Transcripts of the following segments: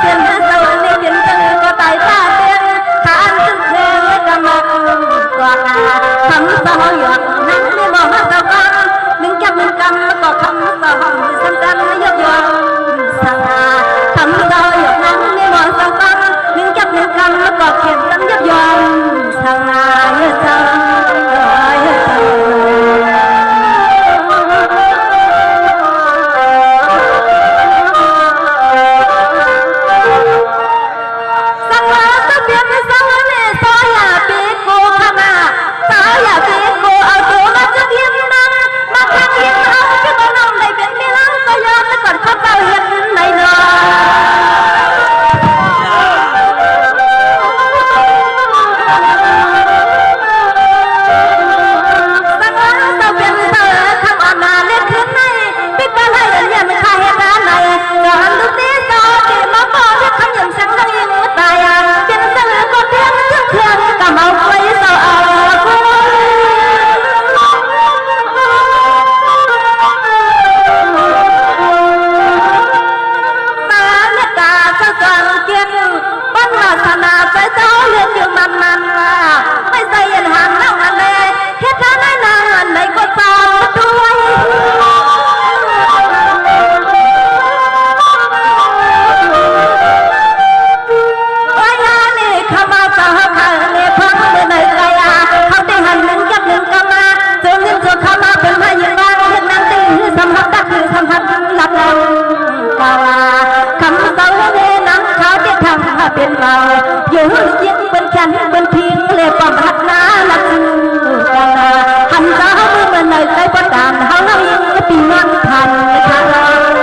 tiền sao đi tiền chân có tài ta tiền khán sức thế cầm quà thắm sao giọt nắng đi mò mắt sao con đừng cầm có không sao hồng sân sân giọt giọt sang thắm sao giọt nắng đi mò sao con đừng cầm có kẹp sân giọt giọt sang như sangเป็นเราอยู่ยิ่งเป็นฉันเป็นเพียงเล็บความหักน้าหลักชื่อกันหันเท้ามือมันเลยใส่ประดานเท้าเรายิ่งปีนั้นทันค่ะเ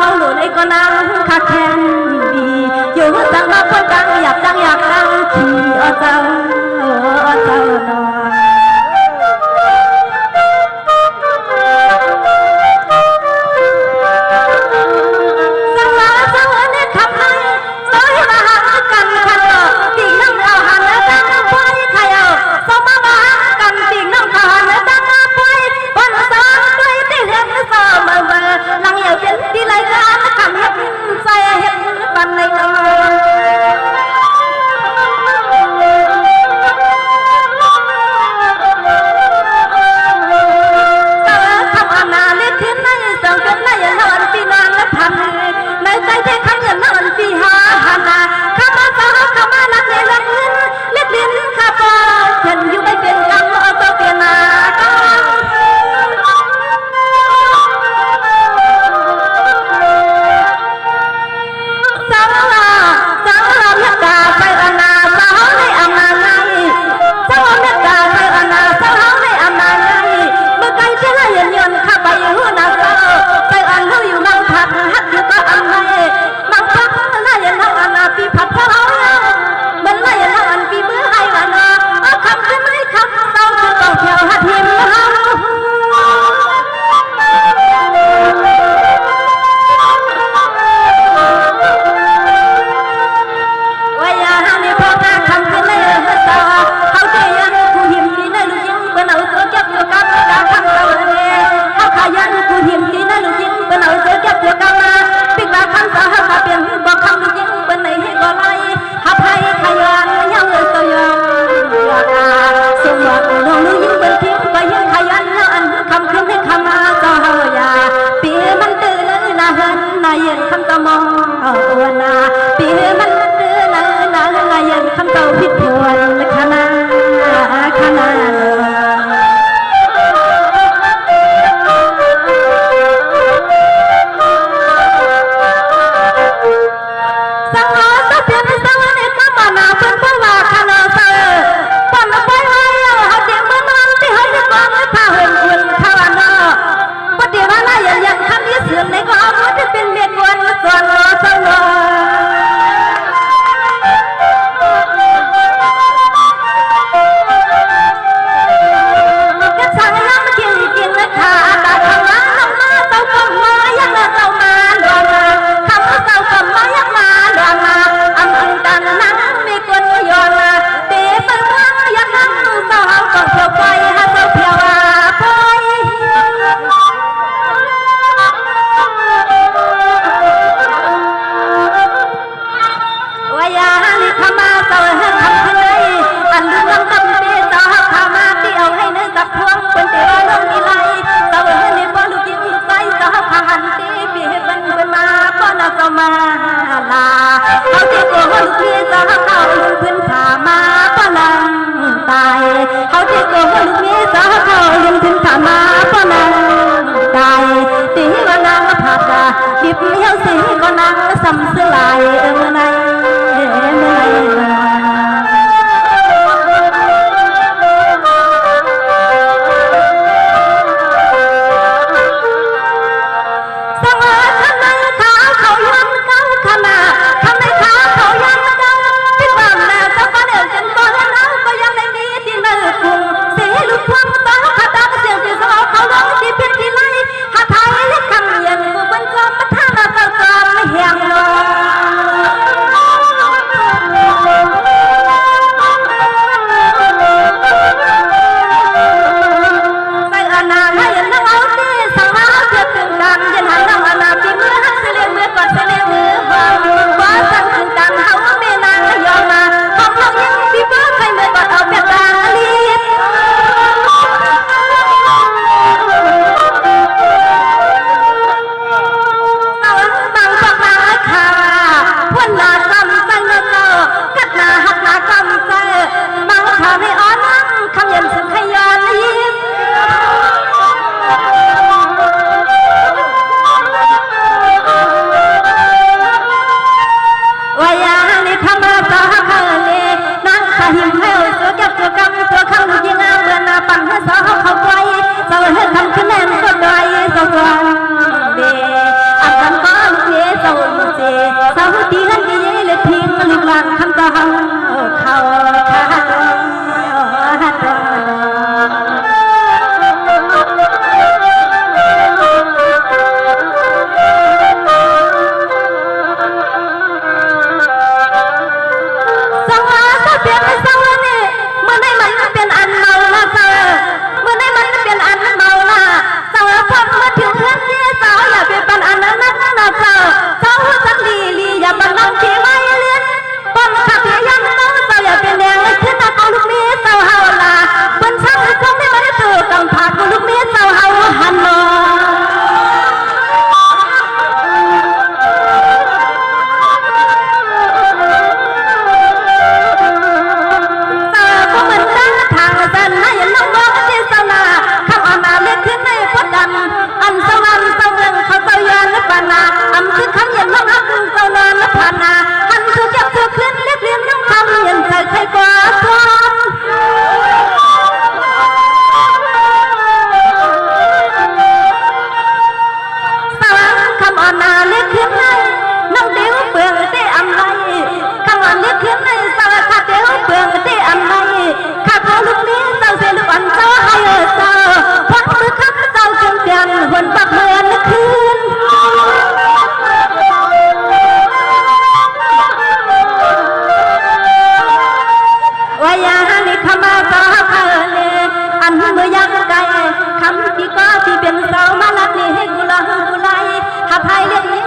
าวหลุดไอ้ก็นั่งขาแข็งดีอยู่จังมาคนจังอยากดังขี่เจ้าเจ้านอน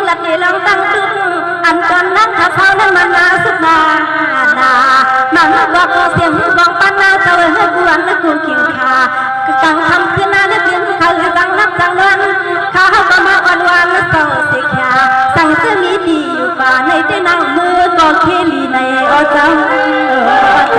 ลัดนี่ลองตั้งตึกอันตอนนั้นถ้าเขานั้นมานาสุดนามันบอกเสียงบอกปันนาเจ้าเฮ้ยกูอันนั้นกูขิงขาตั้งคำขึ้นนาเนี่ยเปลี่ยนเขาตั้งนับจังวันข้าก็มาอ่อนหวานเศร้าเสียขาสั่งจะมีดีอยู่ป่าในใจนั่งมือก็เคลีในอ้อจังเ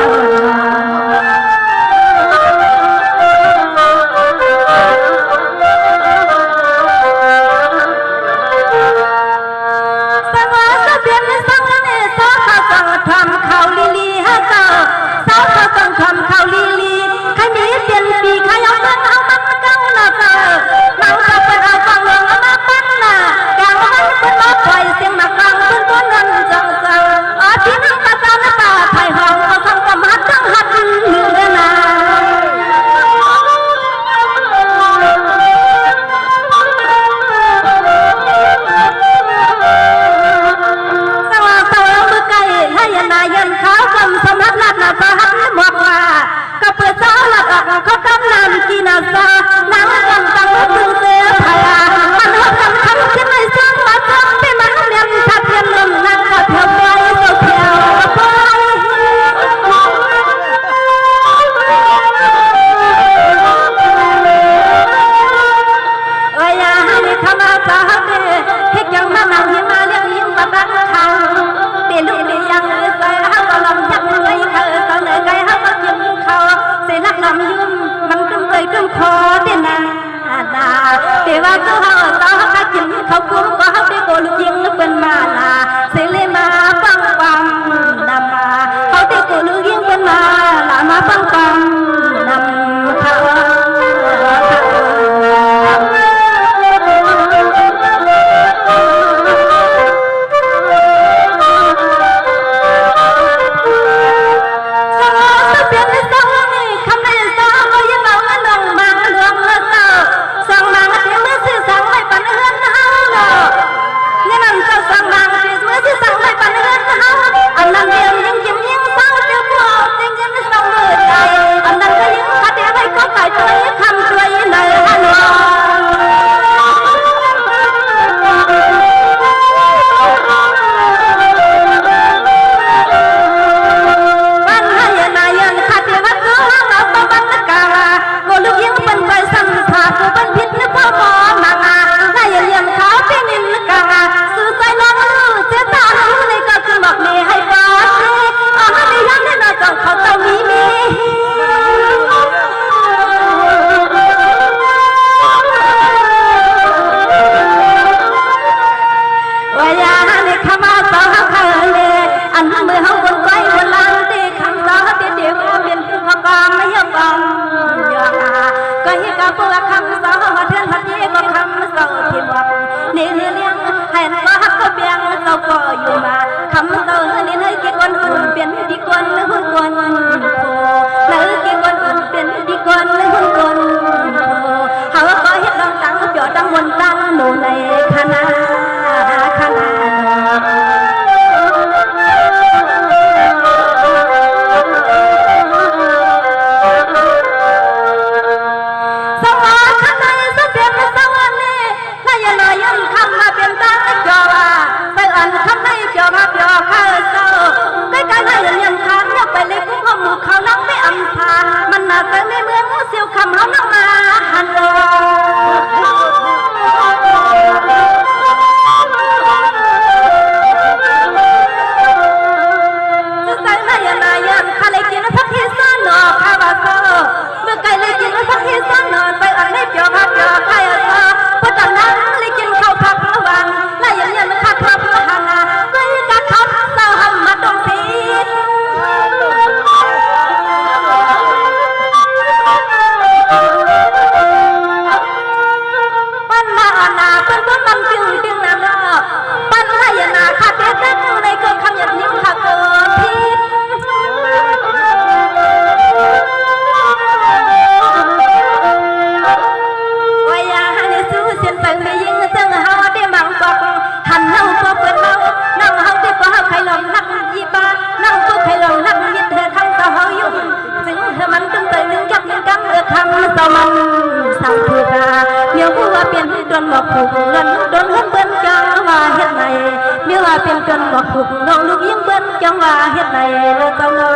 อกถูกน้องลูกยิ่งเบิ้นจังว่าเฮ็ดไหนเลยต้องรอ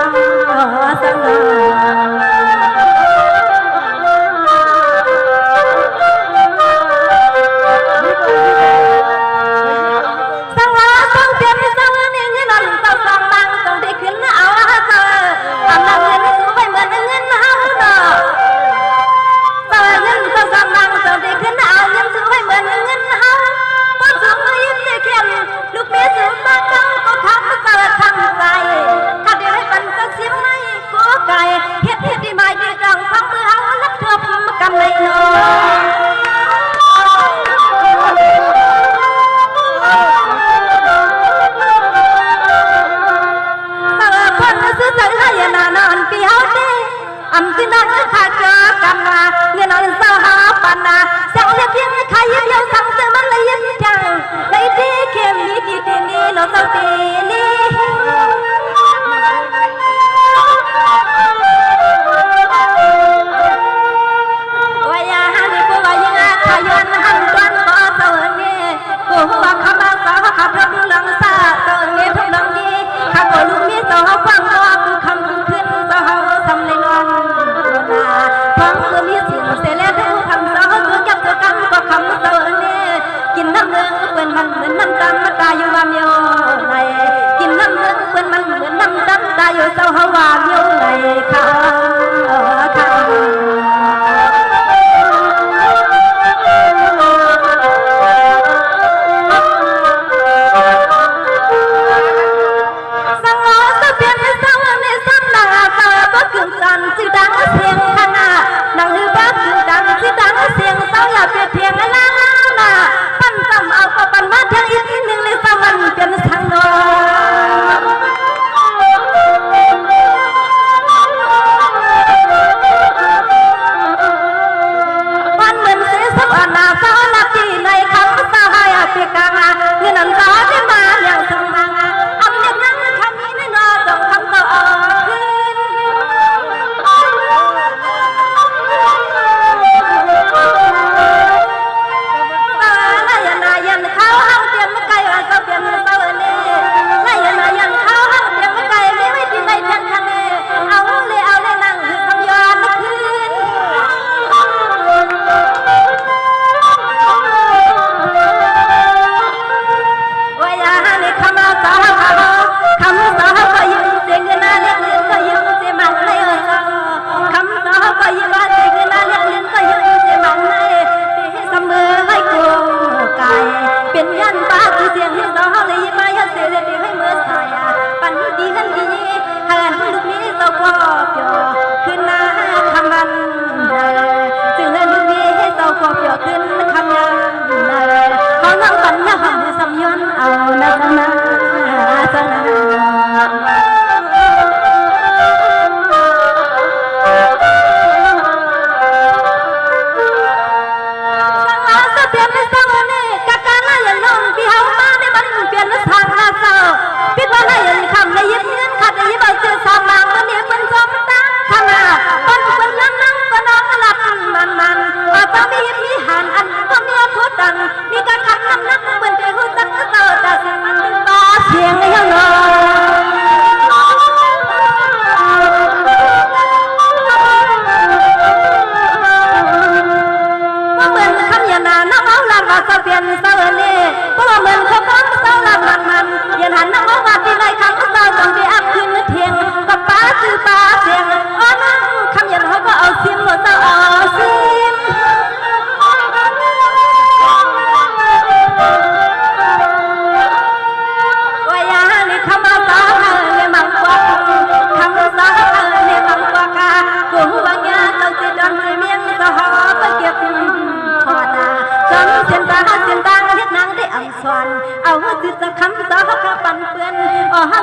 สัง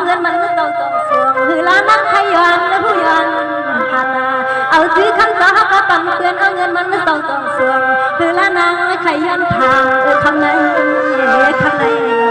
เงินมันเราต้องสวงคือละนักขยันและผู้ยันหาตาเอาซื้อคำสาก็ปั่นเพื่อนเอาเงินมันต้องสวงคือละนักขยันทางคำไหนคำไหนเ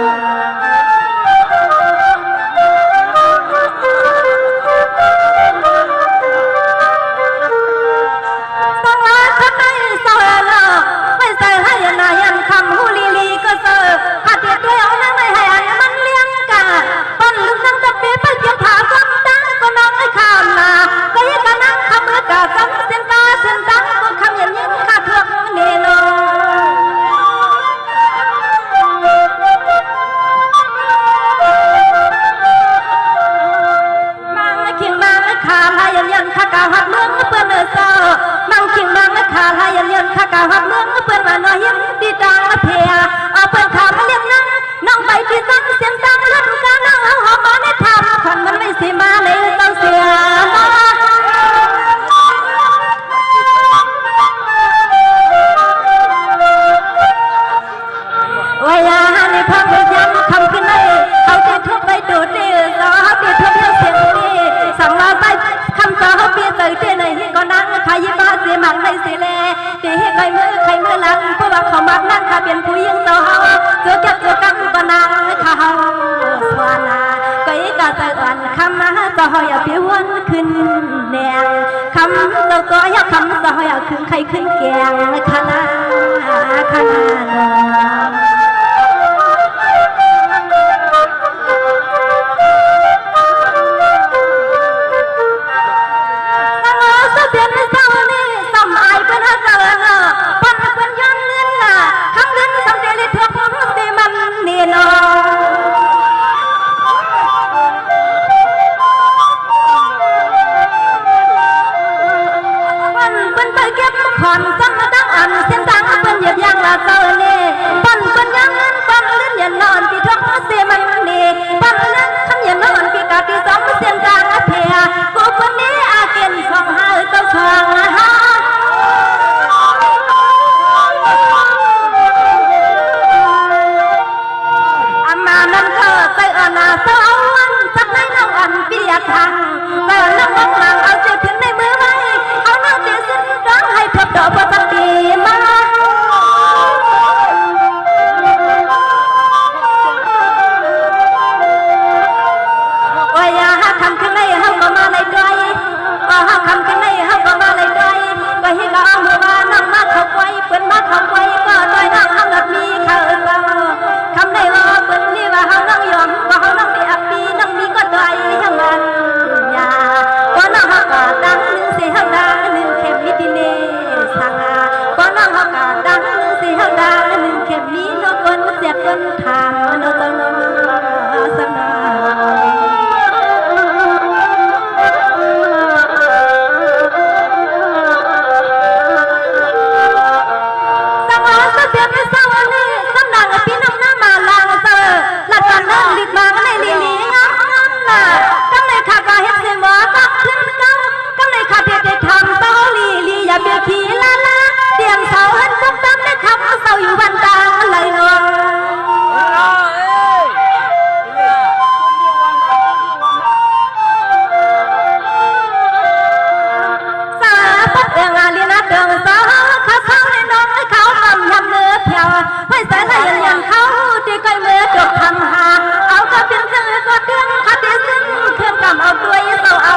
สหอยพี่วันขึ้นแดงคำเราก็อยากคำสหอยขึ้นใครขึ้นแกงคณะคณะผ่อนซ้ำตั้งอันเส้นทางเป็นเหยียบยางลาเซอร์เน่ปั่นเป็นยังปั่นเล่นยันนอนที่ท้องเสียมันนี่ปั่นเล่นขันยันนอนที่กาที่สองเส้นทางเพียกูคนนี้อาเกณฑ์สองหาเจ้าช่างอามานั่นก็เตอนาเสาวันสักในน้องอันเปียทางเตอน้องหลังเอาเสียถึงในมือไว้เอาน้องเสียสิ้นร้องให้ทบดอกประจันดีมาว่าอย่าคำขึ้นในห้องก็มาในใจว่าคำขึ้นในห้องก็มาในใจว่าให้ก็เอาหัวมานั่งมาเข้าไว้เปิดมาเข้าไว้ก็โดยนั่งห้องอับมีเขาคำในว่าเปิดนี่ว่าห้องนั่งยอมว่าห้องนั่งมีอับมีนั่งมีก็โดยยังมันอย่าว่านั่งห้องก็ดังหนึ่งเสียงดังหนึ่งเข็มมิติเนสังอาว่านั่งห้องก็ดังหนึ่งเสียงดังหนึ่งเข็มมีนกคนเสียคนถามนกนกสนาอยู่วันตาเลยเนาะสาปัดเรื่องอะไรนะเรื่องสาเขาในน้องเขาทำยำเนื้อเพียวไม่ใส่ในอย่างเขาที่เคยเมื่อจบทำหาเอาก็เป็นเรื่องก็เรื่องคดีซึ่งเครื่องกำเอาด้วยเสาเอา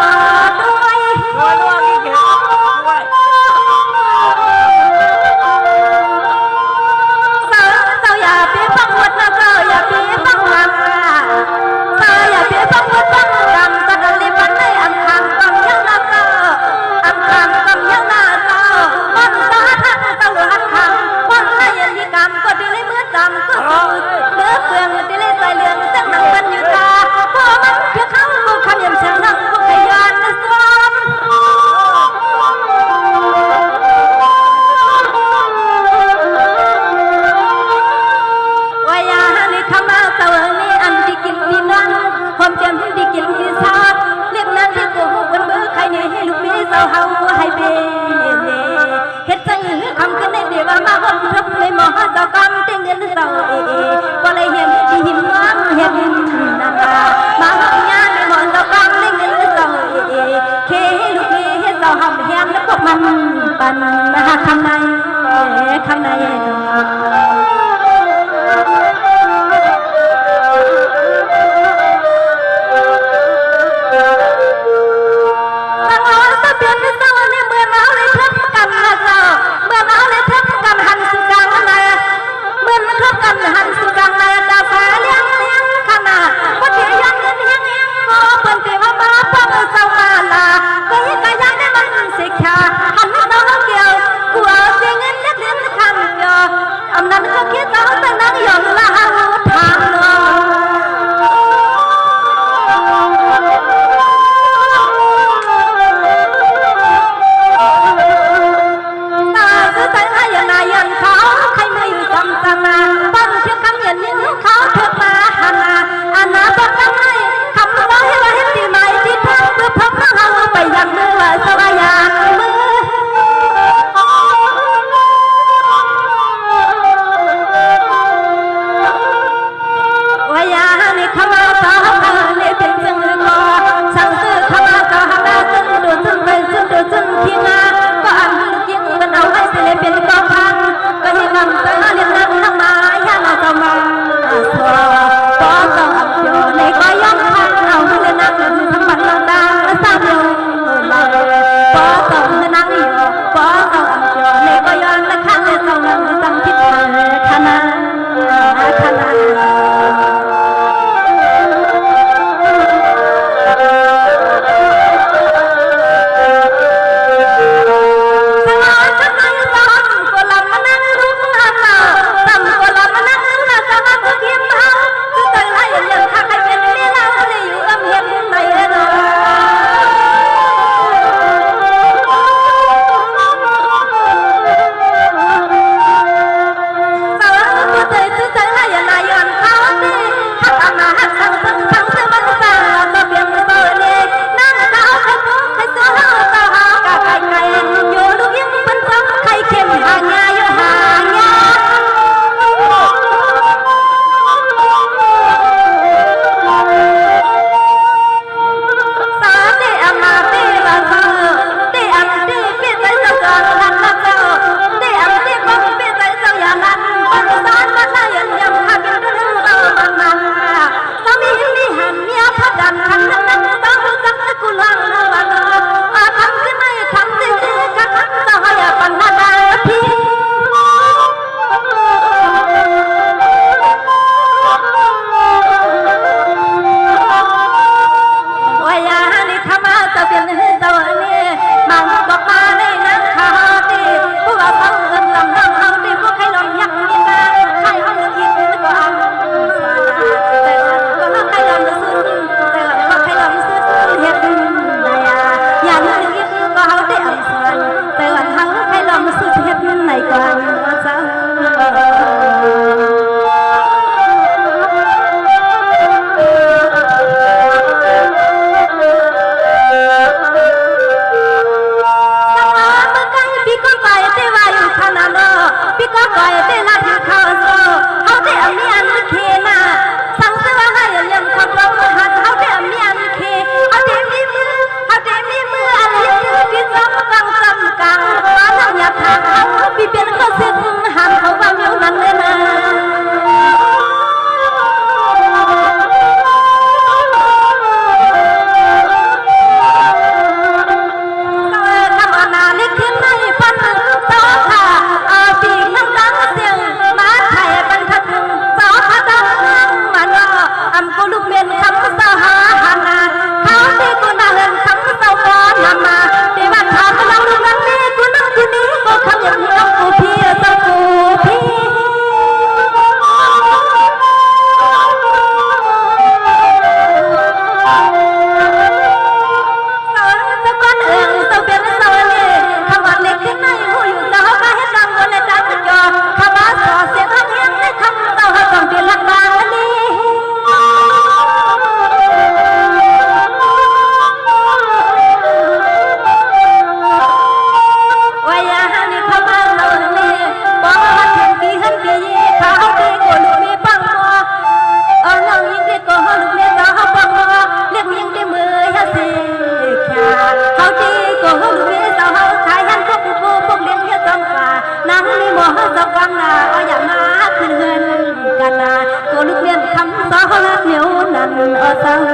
ด้วยมันปันมาข้างในข้างในก็ต้องอับโยในก็ย่อมทางเอาเรื่องนั้นทำบัตรลงได้ sao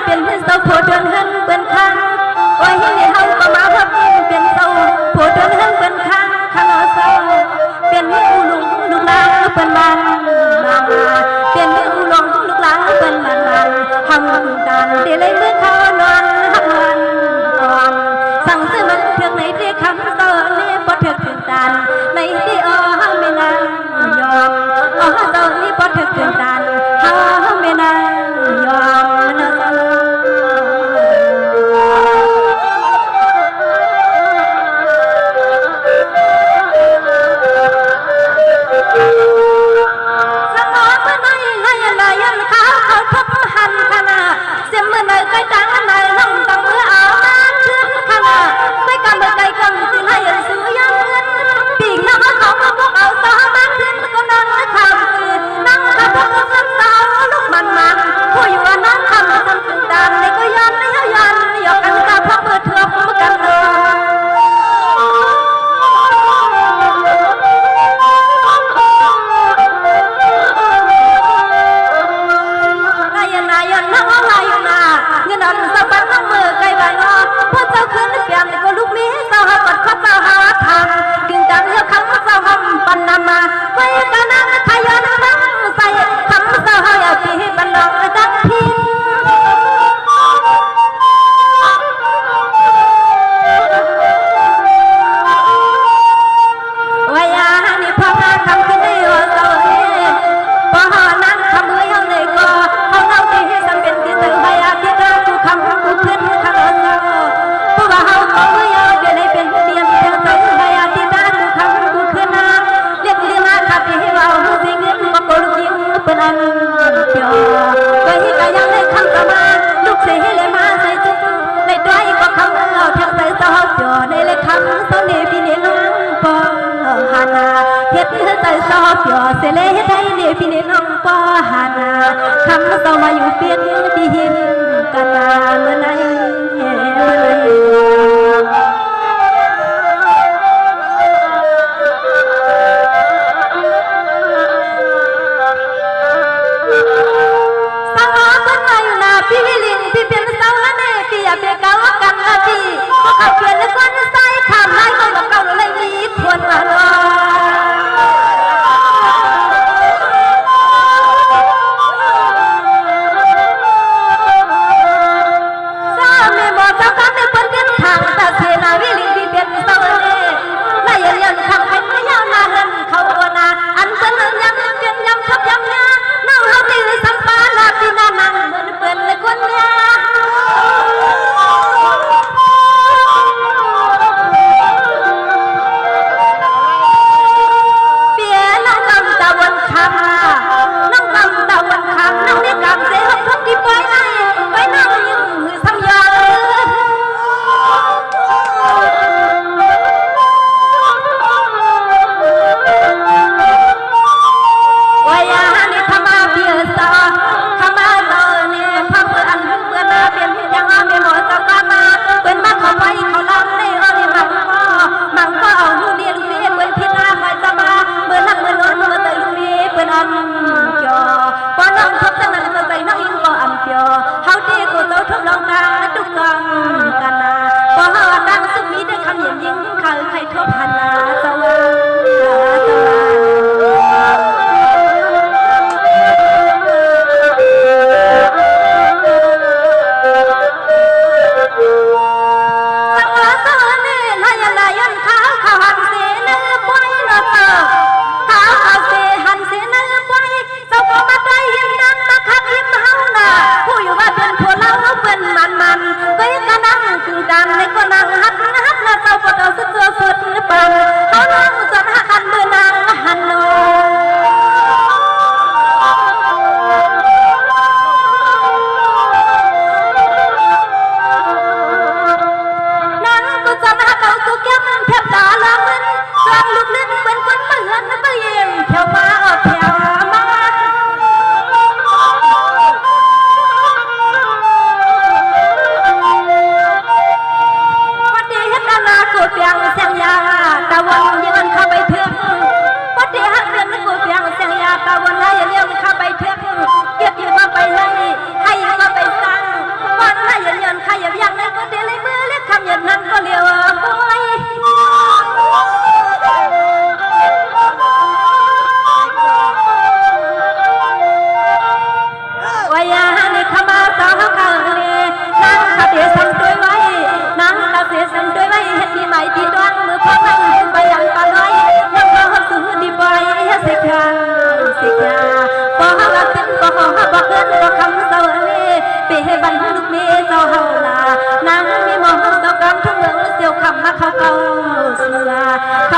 เป็นเสาโพเดือนเฮินเปิ้นค้างโอ้ยเฮาก็มาพบเป็นเสาโพเดือนเฮินเปิ้นค้างขนอเสาเป็นอูลุงลูกหลานเปิ้นบ้านมาเป็นอูลุงลูกหลานเปิ้นบ้านทำการได้เลยเมื่อเขานอนหักวันก่อนสั่งซื้อมันเพียงไหนที่คำเสานี่บ่ถึกถึงตานในที่อ้อไม่นางยอมอ้อเจ้านี่บ่ถึกถึงตานเฮาไม่นางยอมนะเจ้าสมองเมื่อไหร่ให้อะไรยันเขาทุบหันขนาดเสียงเมื่อไหร่ก็จังไหนน้องต้องเมื่อเอาน้ำขึ้นขนาดไม่กำเมื่อไกลกำสิให้ซื้อยังเงินปีกน้ำเขามาพวกเอาสาวมาขึ้นก็นั่งข้าวซื้อนั่งข้าวพวกสักสาวลูกมันผู้อยู่ว่านั่งทำทำสุดดานในก็ยันไม่ยันหยอกกันกับพวกมือเถื่อนกันเลยนายนั่งอะไรอยู่นาเงินอันสะบัดน้ำมือไกลใบงอพวกเจ้าขึ้นเปลี่ยนก็ลูกมีเจ้าหาปัดข้าเจ้าหาทำกึ่งจังเลือกคำเจ้าหำปันนามาไว้กันนั่งทายอนนั่งใส่คำเจ้าหาปีบันดอกดักพินวายานี่พ่อพาคำขึ้นได้หัวเจ้าเอ๋พ่อหานั่งคำมือเอาเลยก็เขาเล่าที่ให้สังเป็นที่สื่อวายาที่ได้ทุกคำทุกขึ้นข้างเจ้าผู้ว่าเขาของมือเอาเดี๋ยวในเป็นเดียมเธอเจ้าวายาที่ได้ทุกคำทุกขึ้นนะเรียกเรียกมาขับที่ให้เราสิ่งนี้มาโกลุกินเป็นอันเดียวก็ให้กายังได้คำต่อมาลูกเสียให้เลยมาใส่จุดในด้วยก็คำเอาเทียงใส่เจ้าเดียวในเลยคำเจ้าเนี่ยพี่เนี่ยน้องปอหานาเฮ็ดใส่ซอเปียวเสเลเฮ็ดให้เนี่ยพี่เนี่ยน้องปอหานาคำเจ้ามาอยู่เปลี่ยนที่หินกันนาเมื่อไหร่พี่ลินพี่เป็นสาวละเนพี่อย่าเบียเก่ากันละพี่พวกเขาเปลี่ยนแล้วก็ใส่ขามไล่ก็บอกเก่าเลยมีทวนมาลอย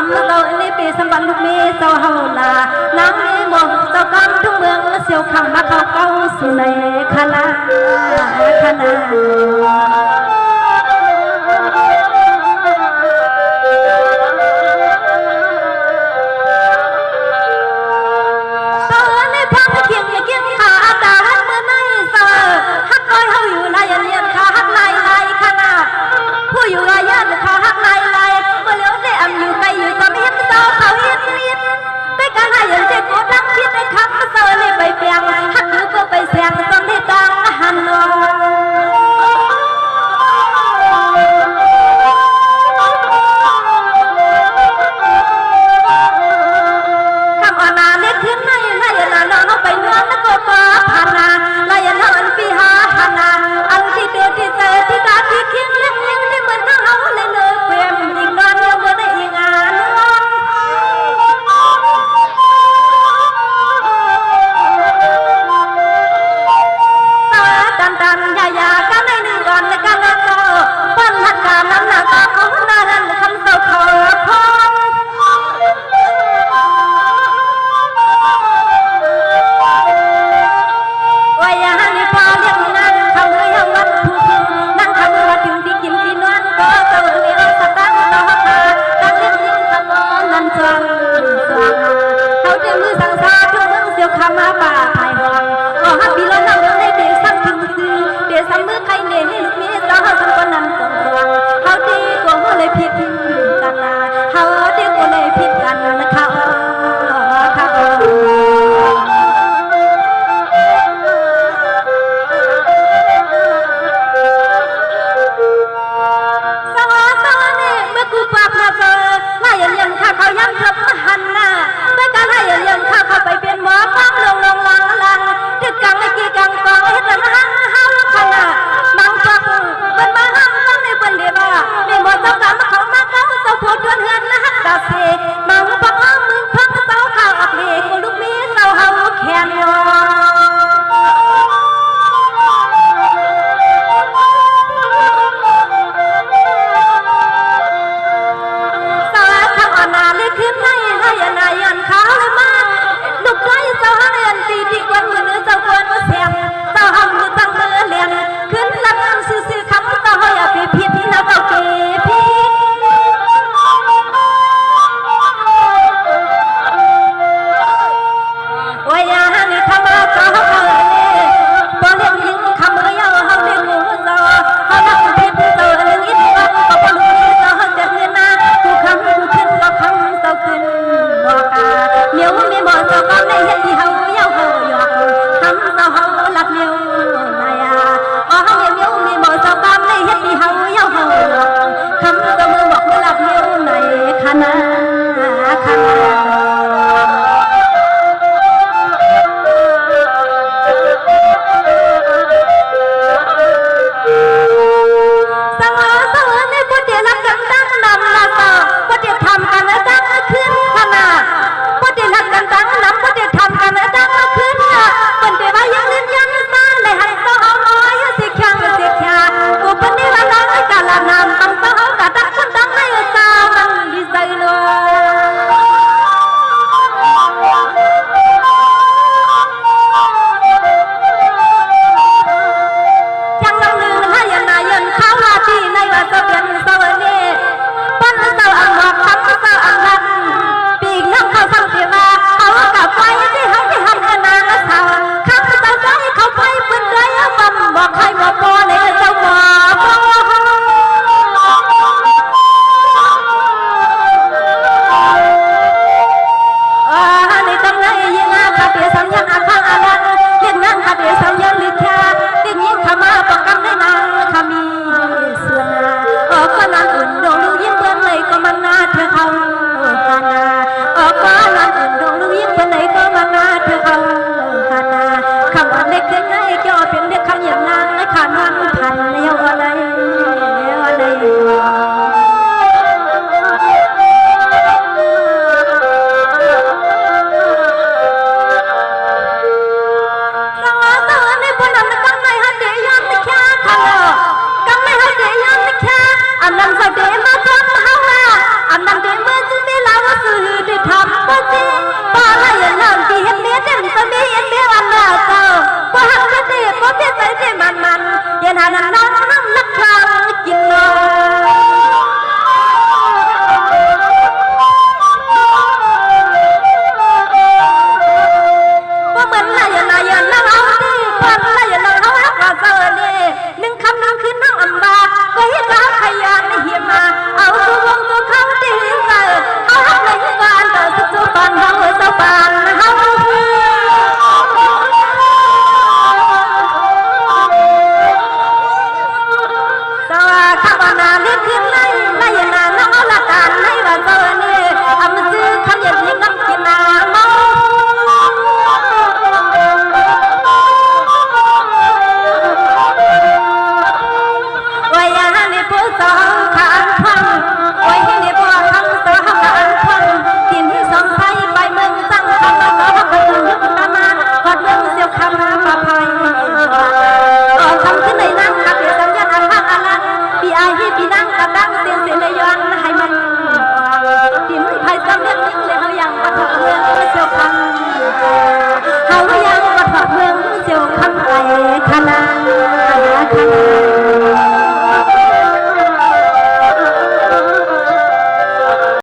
ำเราในปีสัมบันลูกมีเจ้าเฮาลาน้ำมีหมดเจ้ากำทุกเมืองเสียวคำมาเขาเก้าสู่ในคณะอยู่รายยันขาหักในลายเมื่อเลี้ยวได้อ่ำอยู่ไกลอยู่จะไม่เห็นเศร้าเขาเห็นนิดด้วยการให้ยังเจ็บปวดรักคิดในคำเศร้าเลยไปเปลี่ยนหักอยู่ก็ไปเสียงจนที่กลางหันนอน กินไล่นาน้องละการในวันเสาร์นี้อำซื้อคำยันนี้กับกินนาเมาไว้ยาในผู้สองขานพันไว้ในบัวทั้งสองขานพันกินสองไทยไปเมืองจังคำละก็ไปถึงตามากอดเมืองเสียวคำมาป่าภัยคำขึ้นในนั่งกับเดี๋ยวสัญญาณอันพักอันนั้นพี่อายที่พี่นั่งกับดังเสียงเลยย้อนให้มันพี่มือไผ่ซ้ำเลี้ยงนิ่งเลยเขายังกระทบเมืองเสียวคำเขา